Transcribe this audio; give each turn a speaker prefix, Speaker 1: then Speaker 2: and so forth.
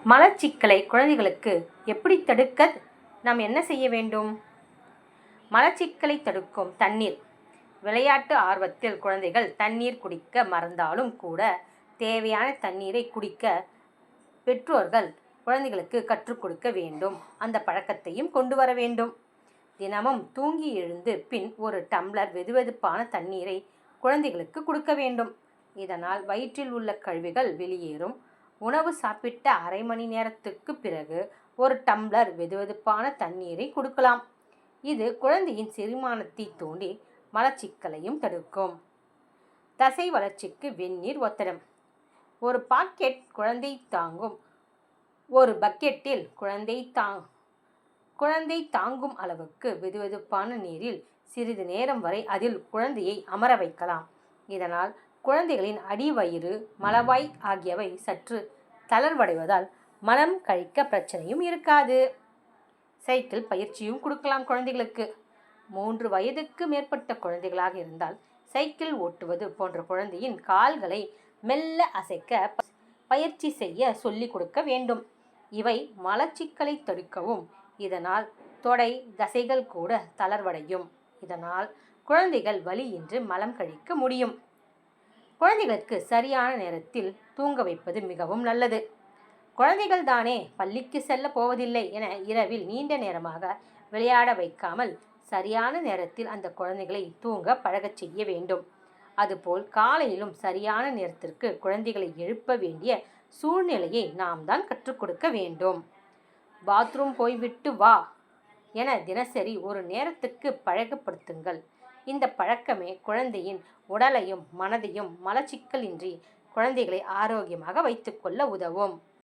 Speaker 1: மலச்சிக்கலை குழந்தைகளுக்கு எப்படி தடுக்க நாம் என்ன செய்ய வேண்டும்? மலச்சிக்கலை தடுக்கும் தண்ணீர். விளையாட்டு ஆர்வத்தில் குழந்தைகள் தண்ணீர் குடிக்க மறந்தாலும் கூட தேவையான தண்ணீரை குடிக்க பெற்றோர்கள் குழந்தைகளுக்கு கற்றுக் கொடுக்க வேண்டும். அந்த பழக்கத்தையும் கொண்டு வர வேண்டும். தினமும் தூங்கி எழுந்து பின் ஒரு டம்ளர் வெதுவெதுப்பான தண்ணீரை குழந்தைகளுக்கு கொடுக்க வேண்டும். இதனால் வயிற்றில் உள்ள கழிவுகள் வெளியேறும். உணவு சாப்பிட்ட அரை மணி நேரத்துக்கு பிறகு ஒரு டம்ளர் வெதுவெதுப்பான தண்ணீரை கொடுக்கலாம். இது குழந்தையின் செரிமானத்தை தூண்டி மலச்சிக்கலையும் தடுக்கும். தசை வளர்ச்சிக்கு வெந்நீர் ஒத்தடம். ஒரு பாக்கெட் குழந்தை தாங்கும் ஒரு பக்கெட்டில் குழந்தை தாங்கும் அளவுக்கு வெதுவெதுப்பான நீரில் சிறிது நேரம் வரை அதில் குழந்தையை அமர வைக்கலாம். இதனால் குழந்தைகளின் அடிவயிறு, மலவாய் ஆகியவை சற்று தளர்வடைவதால் மலம் கழிக்க பிரச்சனையும் இருக்காது. சைக்கிள் பயிற்சியும் கொடுக்கலாம் குழந்தைகளுக்கு. 3 வயதுக்கு மேற்பட்ட குழந்தைகளாக இருந்தால் சைக்கிள் ஓட்டுவது போன்ற குழந்தையின் கால்களை மெல்ல அசைக்க பயிற்சி செய்ய சொல்லிக் கொடுக்க வேண்டும். இவை மலச்சிக்கலை தடுக்கவும். இதனால் தொடை தசைகள் கூட தளர்வடையும். இதனால் குழந்தைகள் வலியின்றி மலம் கழிக்க முடியும். குழந்தைகளுக்கு சரியான நேரத்தில் தூங்க வைப்பது மிகவும் நல்லது. குழந்தைகள் தானே பள்ளிக்கு செல்ல போவதில்லை என இரவில் நீண்ட நேரமாக விளையாட வைக்காமல் சரியான நேரத்தில் அந்த குழந்தைகளை தூங்க பழகச் செய்ய வேண்டும். அதுபோல் காலையிலும் சரியான நேரத்திற்கு குழந்தைகளை எழுப்ப வேண்டிய சூழ்நிலையை நாம் தான் கற்றுக் கொடுக்க வேண்டும். பாத்ரூம் போய்விட்டு வா என தினசரி ஒரு நேரத்துக்கு பழக்கப்படுத்துங்கள். இந்த பழக்கமே குழந்தையின் உடலையும் மனதையும் மலச்சிக்கலின்றி குழந்தைகளை ஆரோக்கியமாக வைத்துக்கொள்ள உதவும்.